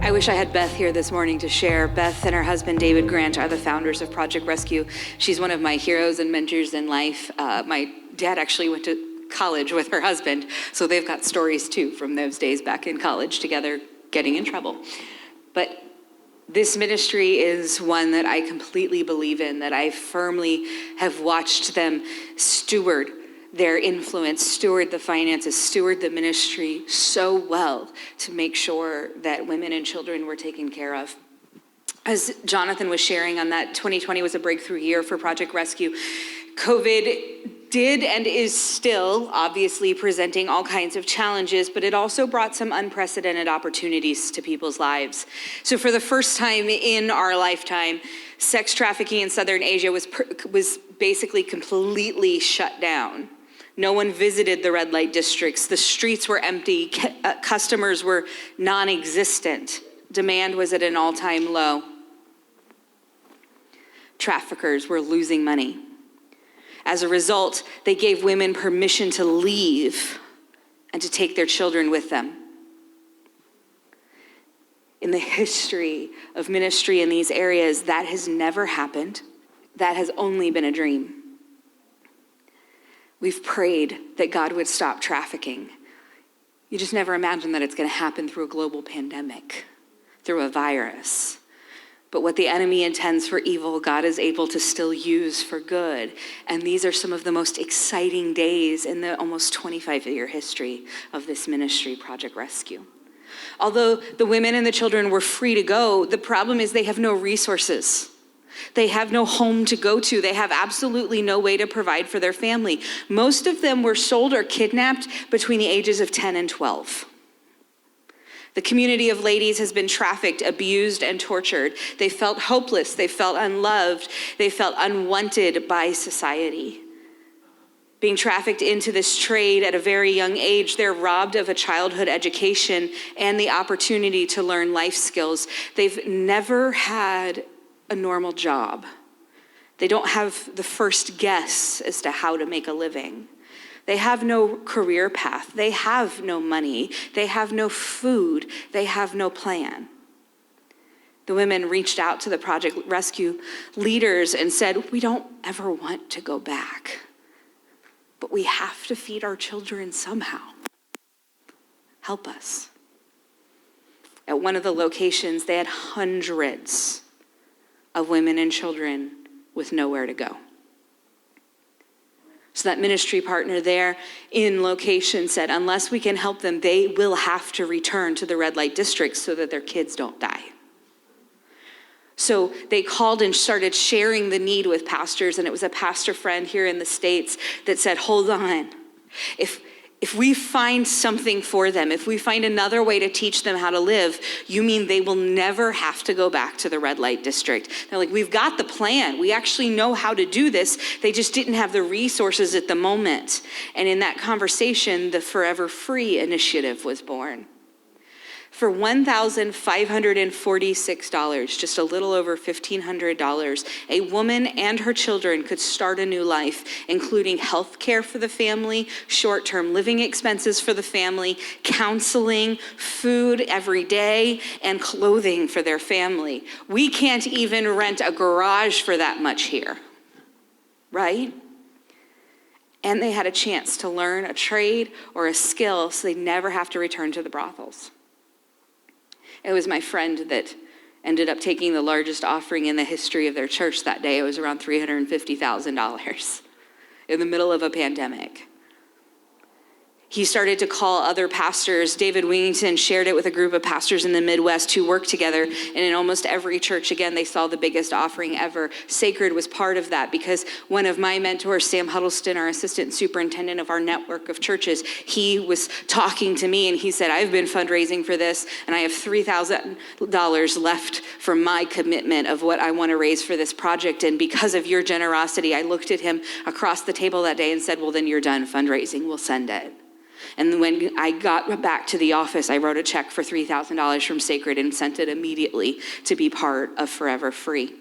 I wish I had Beth here this morning to share. Beth and her husband, David Grant, are the founders of Project Rescue. She's one of my heroes and mentors in life. My dad actually went to college with her husband, so they've got stories too from those days back in college together, getting in trouble. But this ministry is one that I completely believe in, that I firmly have watched them steward their influence, steward the finances, steward the ministry so well to make sure that women and children were taken care of. As Jonathan was sharing on that, 2020 was a breakthrough year for Project Rescue. COVID did and is still obviously presenting all kinds of challenges, but it also brought some unprecedented opportunities to people's lives. So for the first time in our lifetime, sex trafficking in Southern Asia was basically completely shut down. No one visited the red light districts. The streets were empty. Customers were non-existent. Demand was at an all-time low. Traffickers were losing money. As a result, they gave women permission to leave and to take their children with them. In the history of ministry in these areas, that has never happened. That has only been a dream. We've prayed that God would stop trafficking. You just never imagine that it's going to happen through a global pandemic, through a virus. But what the enemy intends for evil, God is able to still use for good. And these are some of the most exciting days in the almost 25-year history of this ministry, Project Rescue. Although the women and the children were free to go, the problem is they have no resources. They have no home to go to. They have absolutely no way to provide for their family. Most of them were sold or kidnapped between the ages of 10 and 12. The community of ladies has been trafficked, abused, and tortured. They felt hopeless. They felt unloved. They felt unwanted by society. Being trafficked into this trade at a very young age, they're robbed of a childhood education and the opportunity to learn life skills. They've never had a normal job. They don't have the first guess as to how to make a living. They have no career path. They have no money. They have no food. They have no plan. The women reached out to the Project Rescue leaders and said, "We don't ever want to go back, but we have to feed our children somehow. Help us." At one of the locations, they had hundreds of women and children with nowhere to go. So that ministry partner there in location said, unless we can help them, they will have to return to the red light districts so that their kids don't die. So they called and started sharing the need with pastors, and it was a pastor friend here in the States that said, hold on. If we find something for them, if we find another way to teach them how to live, you mean they will never have to go back to the red light district? They're like, we've got the plan. We actually know how to do this. They just didn't have the resources at the moment. And in that conversation, the Forever Free initiative was born. For $1,546, just a little over $1,500, a woman and her children could start a new life, including health care for the family, short-term living expenses for the family, counseling, food every day, and clothing for their family. We can't even rent a garage for that much here, right? And they had a chance to learn a trade or a skill so they never have to return to the brothels. It was my friend that ended up taking the largest offering in the history of their church that day. It was around $350,000 in the middle of a pandemic. He started to call other pastors. David Wingington shared it with a group of pastors in the Midwest who worked together. And in almost every church, again, they saw the biggest offering ever. Sacred was part of that because one of my mentors, Sam Huddleston, our assistant superintendent of our network of churches, he was talking to me and he said, I've been fundraising for this and I have $3,000 left from my commitment of what I want to raise for this project. And because of your generosity, I looked at him across the table that day and said, well, then you're done fundraising. We'll send it. And when I got back to the office, I wrote a check for $3,000 from Sacred and sent it immediately to be part of Forever Free.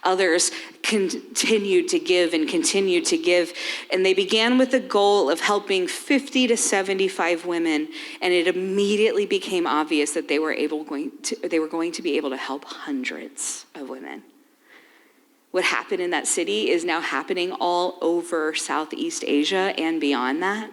Others continued to give and continued to give. And they began with the goal of helping 50 to 75 women. And it immediately became obvious that they were going to be able to help hundreds of women. What happened in that city is now happening all over Southeast Asia and beyond that.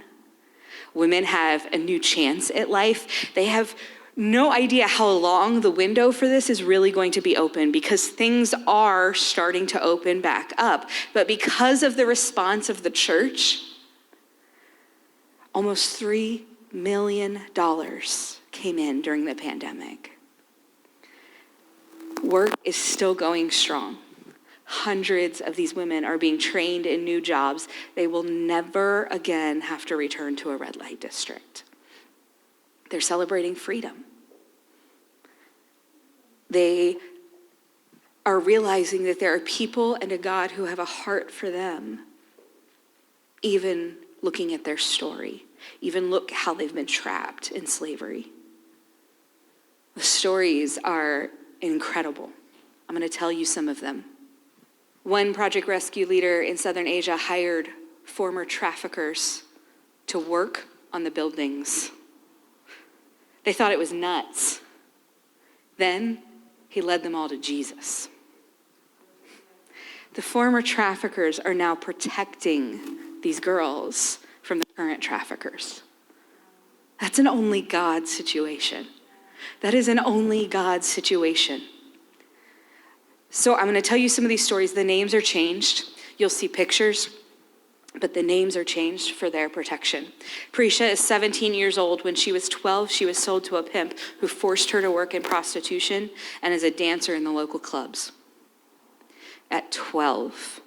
Women have a new chance at life. They have no idea how long the window for this is really going to be open, because things are starting to open back up. But because of the response of the church, almost $3 million came in during the pandemic. Work is still going strong. Hundreds of these women are being trained in new jobs. They will never again have to return to a red light district. They're celebrating freedom. They are realizing that there are people and a God who have a heart for them, even looking at their story, even look how they've been trapped in slavery. The stories are incredible. I'm going to tell you some of them. One Project Rescue leader in Southern Asia hired former traffickers to work on the buildings. They thought it was nuts. Then he led them all to Jesus. The former traffickers are now protecting these girls from the current traffickers. That's an only God situation. That is an only God situation. So I'm going to tell you some of these stories. The names are changed. You'll see pictures, but the names are changed for their protection. Prisha is 17 years old. When she was 12, she was sold to a pimp who forced her to work in prostitution and as a dancer in the local clubs. At 12.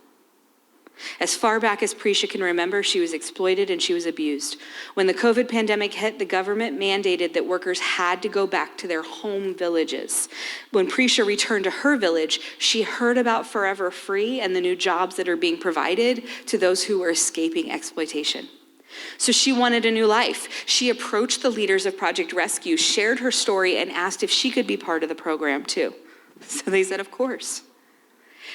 As far back as Prisha can remember, she was exploited and she was abused. When the COVID pandemic hit, the government mandated that workers had to go back to their home villages. When Prisha returned to her village, she heard about Forever Free and the new jobs that are being provided to those who were escaping exploitation. So she wanted a new life. She approached the leaders of Project Rescue, shared her story, and asked if she could be part of the program too. So they said, of course.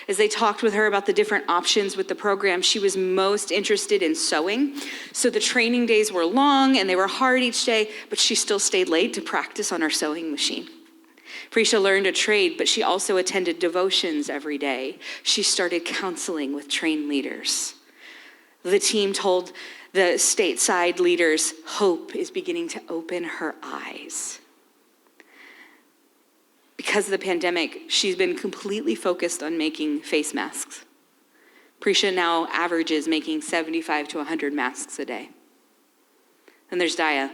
As they talked with her about the different options with the program, she was most interested in sewing. So the training days were long and they were hard each day, but she still stayed late to practice on her sewing machine. Prisha learned a trade, but she also attended devotions every day. She started counseling with trained leaders. The team told the stateside leaders, hope is beginning to open her eyes. Because of the pandemic, she's been completely focused on making face masks. Prisha now averages making 75 to 100 masks a day. Then there's Daya.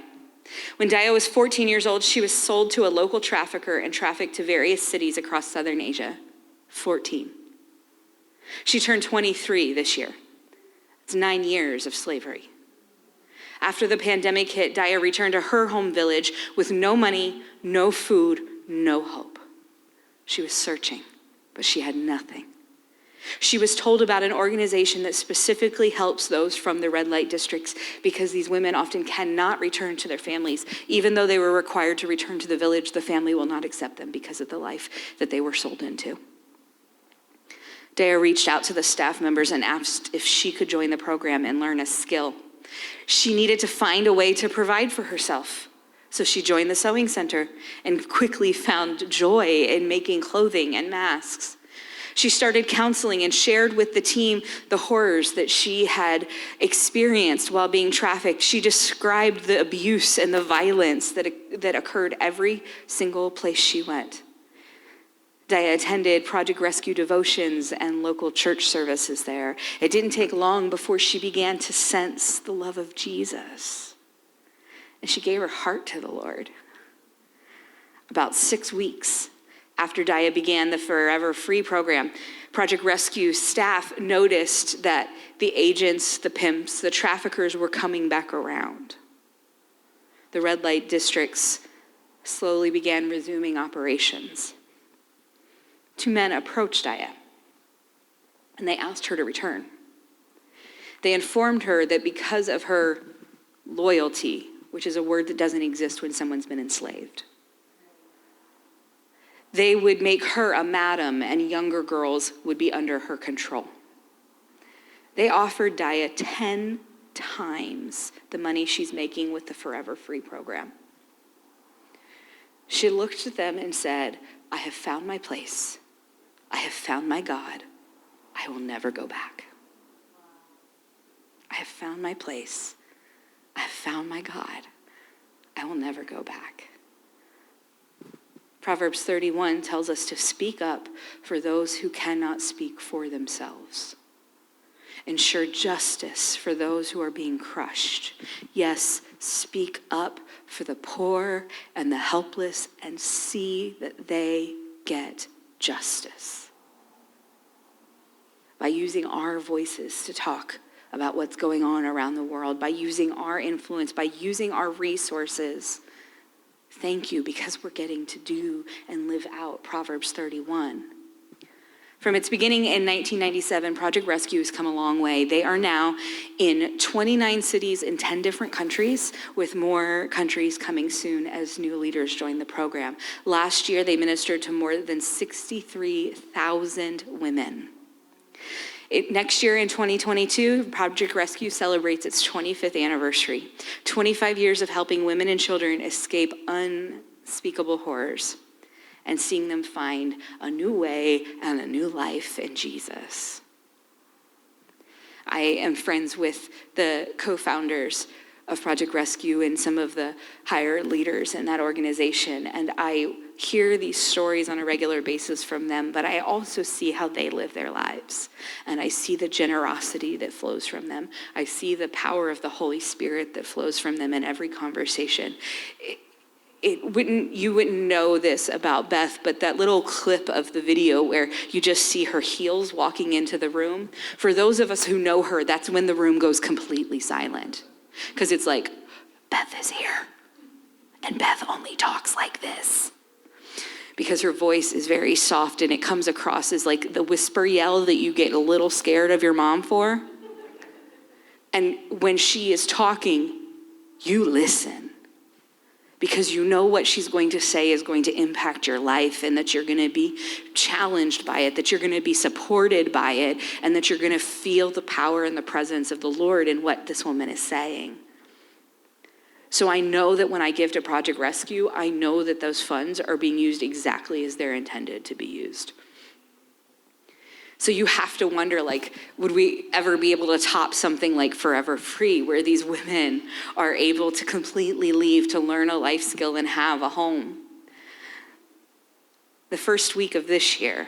When Daya was 14 years old, she was sold to a local trafficker and trafficked to various cities across Southern Asia. 14. She turned 23 this year. It's 9 years of slavery. After the pandemic hit, Daya returned to her home village with no money, no food, no hope. She was searching, but she had nothing. She was told about an organization that specifically helps those from the red light districts because these women often cannot return to their families. Even though they were required to return to the village, the family will not accept them because of the life that they were sold into. Daya reached out to the staff members and asked if she could join the program and learn a skill. She needed to find a way to provide for herself. So she joined the sewing center and quickly found joy in making clothing and masks. She started counseling and shared with the team the horrors that she had experienced while being trafficked. She described the abuse and the violence that occurred every single place she went. Daya attended Project Rescue devotions and local church services there. It didn't take long before she began to sense the love of Jesus. And she gave her heart to the Lord. About 6 weeks after Daya began the Forever Free program, Project Rescue staff noticed that the agents, the pimps, the traffickers were coming back around. The red light districts slowly began resuming operations. 2 men approached Daya, and they asked her to return. They informed her that because of her loyalty, which is a word that doesn't exist when someone's been enslaved, They would make her a madam, and younger girls would be under her control. They offered Daya 10 times the money she's making with the Forever Free program. She looked at them and said, I have found my place. I have found my God. I will never go back. I have found my place. I have found my God. I will never go back. Proverbs 31 tells us to speak up for those who cannot speak for themselves. Ensure justice for those who are being crushed. Yes, speak up for the poor and the helpless and see that they get justice. By using our voices to talk about what's going on around the world, by using our influence, by using our resources. Thank you, because we're getting to do and live out Proverbs 31. From its beginning in 1997, Project Rescue has come a long way. They are now in 29 cities in 10 different countries, with more countries coming soon as new leaders join the program. Last year, they ministered to more than 63,000 women. Next year in 2022, Project Rescue celebrates its 25th anniversary. 25 years of helping women and children escape unspeakable horrors and seeing them find a new way and a new life in Jesus. I am friends with the co-founders of Project Rescue and some of the higher leaders in that organization, and I hear these stories on a regular basis from them, but I also see how they live their lives. And I see the generosity that flows from them. I see the power of the Holy Spirit that flows from them in every conversation. You wouldn't know this about Beth, but that little clip of the video where you just see her heels walking into the room, for those of us who know her, that's when the room goes completely silent. Because it's like, Beth is here, and Beth only talks like this. Because her voice is very soft and it comes across as like the whisper yell that you get a little scared of your mom for. And when she is talking, you listen. Because you know what she's going to say is going to impact your life, and that you're going to be challenged by it, that you're going to be supported by it, and that you're going to feel the power and the presence of the Lord in what this woman is saying. So I know that when I give to Project Rescue, I know that those funds are being used exactly as they're intended to be used. So you have to wonder, would we ever be able to top something like Forever Free, where these women are able to completely leave to learn a life skill and have a home? The first week of this year,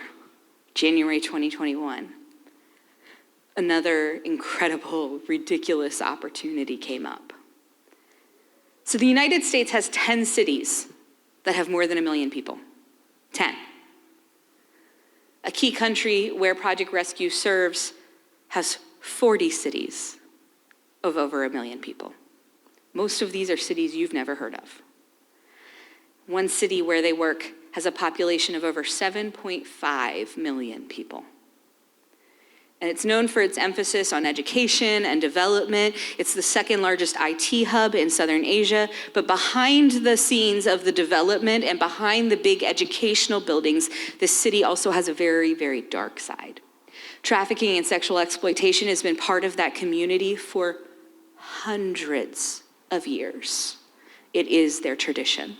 January 2021, another incredible, ridiculous opportunity came up. So the United States has 10 cities that have more than 1 million people. 10. A key country where Project Rescue serves has 40 cities of over 1 million people. Most of these are cities you've never heard of. One city where they work has a population of over 7.5 million people. And it's known for its emphasis on education and development. It's the second largest IT hub in Southern Asia. But behind the scenes of the development and behind the big educational buildings, this city also has a very, very dark side. Trafficking and sexual exploitation has been part of that community for hundreds of years. It is their tradition.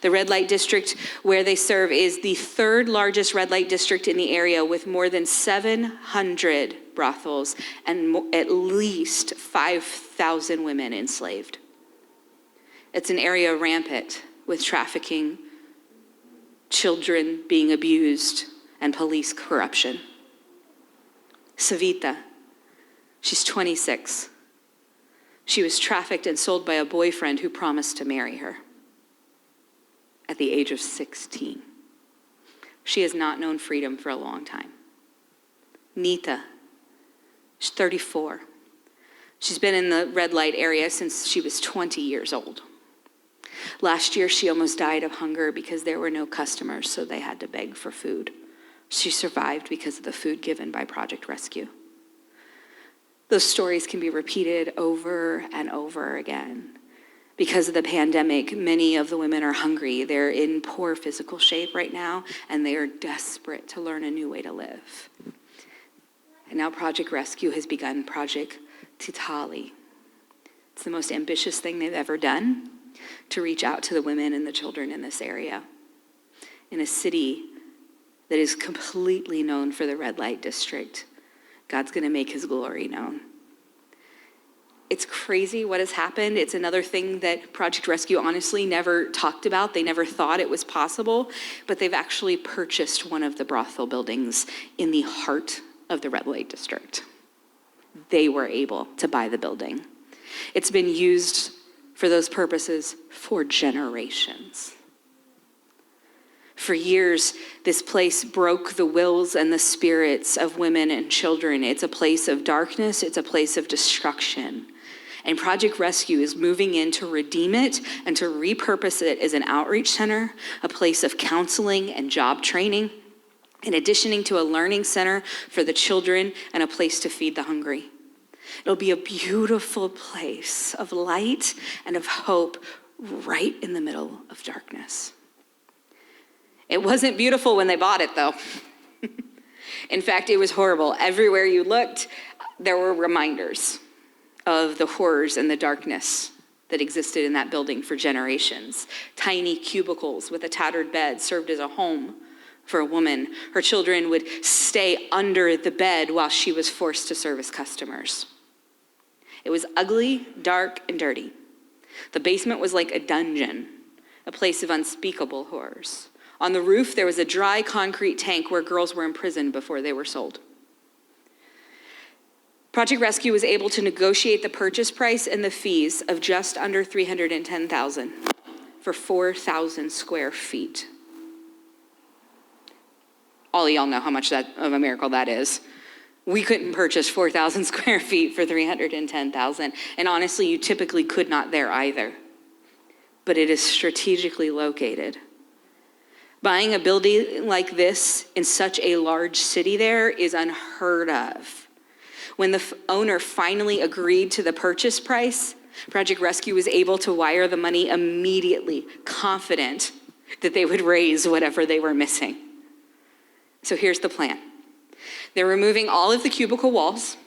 The red light district where they serve is the third largest red light district in the area, with more than 700 brothels and at least 5,000 women enslaved. It's an area rampant with trafficking, children being abused, and police corruption. Savita, she's 26. She was trafficked and sold by a boyfriend who promised to marry her at the age of 16. She has not known freedom for a long time. Nita, she's 34. She's been in the red light area since she was 20 years old. Last year, she almost died of hunger because there were no customers, so they had to beg for food. She survived because of the food given by Project Rescue. Those stories can be repeated over and over again, Because of the pandemic, many of the women are hungry. They're in poor physical shape right now, and they are desperate to learn a new way to live. And now Project Rescue has begun Project Titali. It's the most ambitious thing they've ever done to reach out to the women and the children in this area, in a city that is completely known for the red light district. God's going to make his glory known. It's crazy what has happened. It's another thing that Project Rescue honestly never talked about. They never thought it was possible, but they've actually purchased one of the brothel buildings in the heart of the red light district. They were able to buy the building. It's been used for those purposes for generations. For years, this place broke the wills and the spirits of women and children. It's a place of darkness. It's a place of destruction. And Project Rescue is moving in to redeem it and to repurpose it as an outreach center, a place of counseling and job training, in addition to a learning center for the children and a place to feed the hungry. It'll be a beautiful place of light and of hope right in the middle of darkness. It wasn't beautiful when they bought it, though. In fact, it was horrible. Everywhere you looked, there were reminders of the horrors and the darkness that existed in that building for generations. Tiny cubicles with a tattered bed served as a home for a woman. Her children would stay under the bed while she was forced to service customers. It was ugly, dark, and dirty. The basement was like a dungeon, a place of unspeakable horrors. On the roof, there was a dry concrete tank where girls were imprisoned before they were sold. Project Rescue was able to negotiate the purchase price and the fees of just under $310,000 for 4,000 square feet. All of y'all know how much of a miracle that is. We couldn't purchase 4,000 square feet for $310,000. And honestly, you typically could not there either. But it is strategically located. Buying a building like this in such a large city there is unheard of. When the owner finally agreed to the purchase price, Project Rescue was able to wire the money immediately, confident that they would raise whatever they were missing. So here's the plan. They're removing all of the cubicle walls.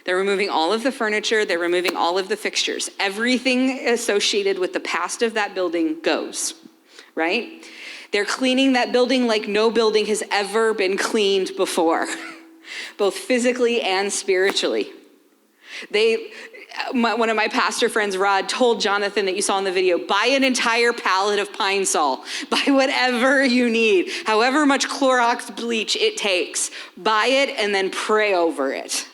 They're removing all of the furniture. They're removing all of the fixtures. Everything associated with the past of that building goes, right? They're cleaning that building like no building has ever been cleaned before, both physically and spiritually. One of my pastor friends, Rod, told Jonathan that you saw in the video, buy an entire pallet of Pine Sol. Buy whatever you need, however much Clorox bleach it takes. Buy it and then pray over it.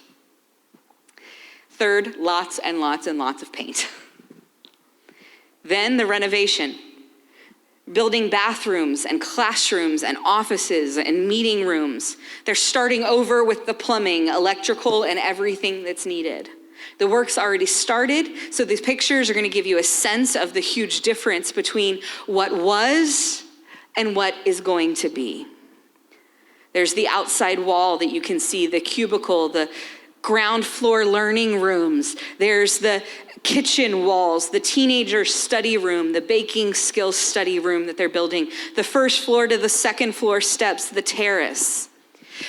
Third, lots and lots and lots of paint. Then the renovation. Building bathrooms and classrooms and offices and meeting rooms. They're starting over with the plumbing, electrical, and everything that's needed. The work's already started, so these pictures are going to give you a sense of the huge difference between what was and what is going to be. There's the outside wall that you can see, the cubicle, the ground floor learning rooms. There's the kitchen walls, the teenager study room, the baking skills study room that they're building, the first floor to the second floor steps, the terrace.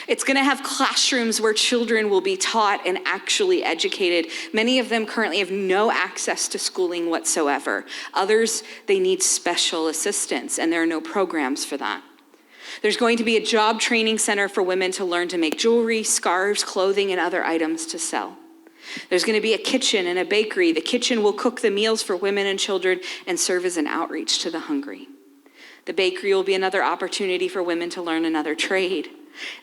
It's going to have classrooms where children will be taught and actually educated. Many of them currently have no access to schooling whatsoever. Others, they need special assistance, and there are no programs for that. There's going to be a job training center for women to learn to make jewelry, scarves, clothing, and other items to sell. There's going to be a kitchen and a bakery. The kitchen will cook the meals for women and children and serve as an outreach to the hungry. The bakery will be another opportunity for women to learn another trade.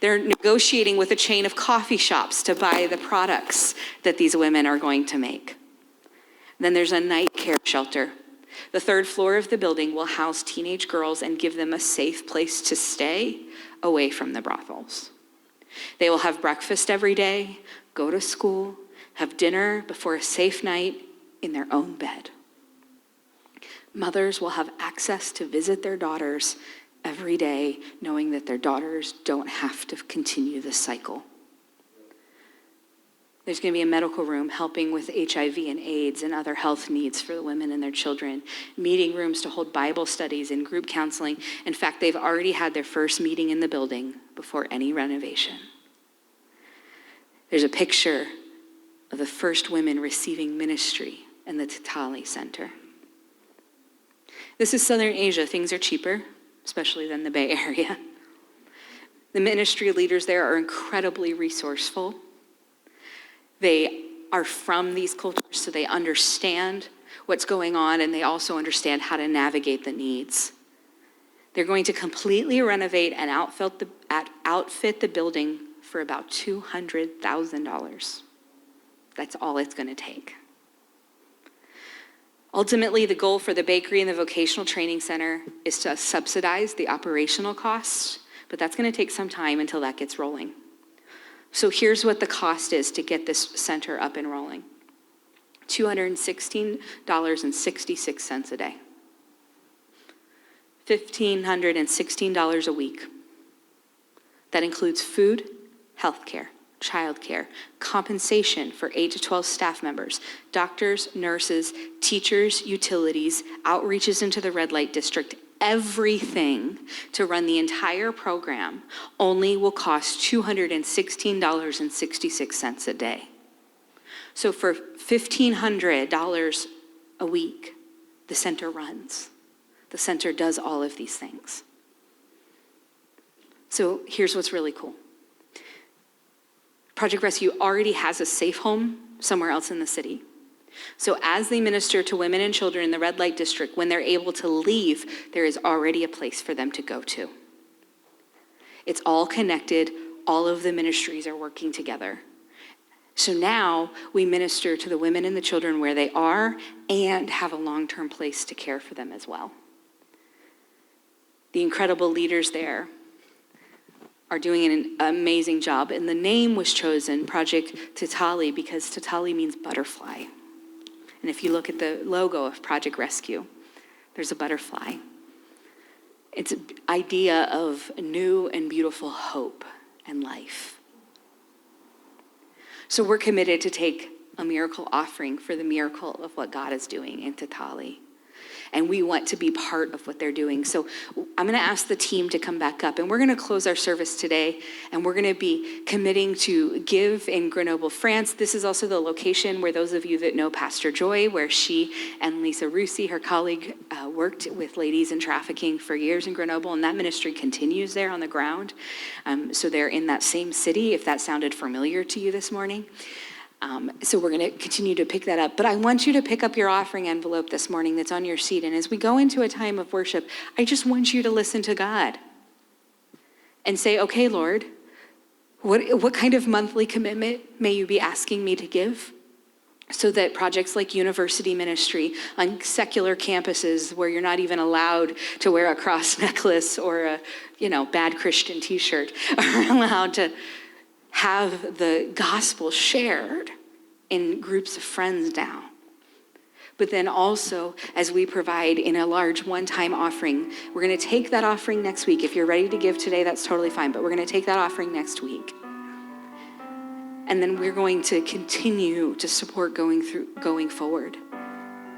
They're negotiating with a chain of coffee shops to buy the products that these women are going to make. Then there's a night care shelter. The third floor of the building will house teenage girls and give them a safe place to stay away from the brothels. They will have breakfast every day, go to school, have dinner before a safe night in their own bed. Mothers will have access to visit their daughters every day, knowing that their daughters don't have to continue the cycle. There's going to be a medical room helping with HIV and AIDS and other health needs for the women and their children, meeting rooms to hold Bible studies and group counseling. In fact, they've already had their first meeting in the building before any renovation. There's a picture of the first women receiving ministry in the Tatali Center. This is Southern Asia. Things are cheaper, especially than the Bay Area. The ministry leaders there are incredibly resourceful. They are from these cultures, so they understand what's going on, and they also understand how to navigate the needs. They're going to completely renovate and outfit the building for about $200,000. That's all it's going to take. Ultimately, the goal for the bakery and the vocational training center is to subsidize the operational costs, but that's going to take some time until that gets rolling. So here's what the cost is to get this center up and rolling. $216.66 a day. $1,516 a week. That includes food, healthcare, childcare, compensation for 8 to 12 staff members, doctors, nurses, teachers, utilities, outreaches into the red light district. Everything to run the entire program only will cost $216.66 a day. So for $1,500 a week, the center runs. The center does all of these things. So here's what's really cool. Project Rescue already has a safe home somewhere else in the city. So as they minister to women and children in the red light district, when they're able to leave, there is already a place for them to go to. It's all connected. All of the ministries are working together. So now we minister to the women and the children where they are and have a long-term place to care for them as well. The incredible leaders there are doing an amazing job. And the name was chosen, Project Tatali, because Tatali means butterfly. And if you look at the logo of Project Rescue, there's a butterfly. It's an idea of new and beautiful hope and life. So we're committed to take a miracle offering for the miracle of what God is doing in Tatali. And we want to be part of what they're doing. So I'm going to ask the team to come back up, and we're going to close our service today, and we're going to be committing to give in Grenoble, France. This is also the location where those of you that know Pastor Joy, where she and Lisa Rusi, her colleague, worked with ladies in trafficking for years in Grenoble, and that ministry continues there on the ground. So they're in that same city, if that sounded familiar to you this morning. So we're going to continue to pick that up. But I want you to pick up your offering envelope this morning that's on your seat. And as we go into a time of worship, I just want you to listen to God and say, okay, Lord, what kind of monthly commitment may you be asking me to give? So that projects like university ministry on secular campuses where you're not even allowed to wear a cross necklace or a, bad Christian t-shirt are allowed to have the gospel shared in groups of friends now. But then also, as we provide in a large one-time offering, we're going to take that offering next week. If you're ready to give today, that's totally fine, but we're going to take that offering next week. And then we're going to continue to support going forward.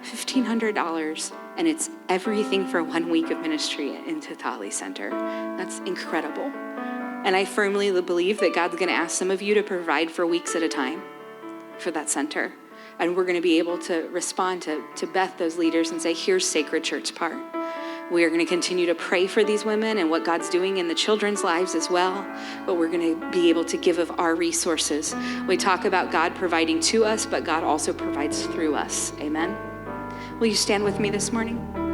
$1,500, and it's everything for 1 week of ministry in Tatali Center. That's incredible. And I firmly believe that God's going to ask some of you to provide for weeks at a time for that center. And we're going to be able to respond to Beth, those leaders, and say, here's Sacred Church's part. We are going to continue to pray for these women and what God's doing in the children's lives as well. But we're going to be able to give of our resources. We talk about God providing to us, but God also provides through us. Amen. Will you stand with me this morning?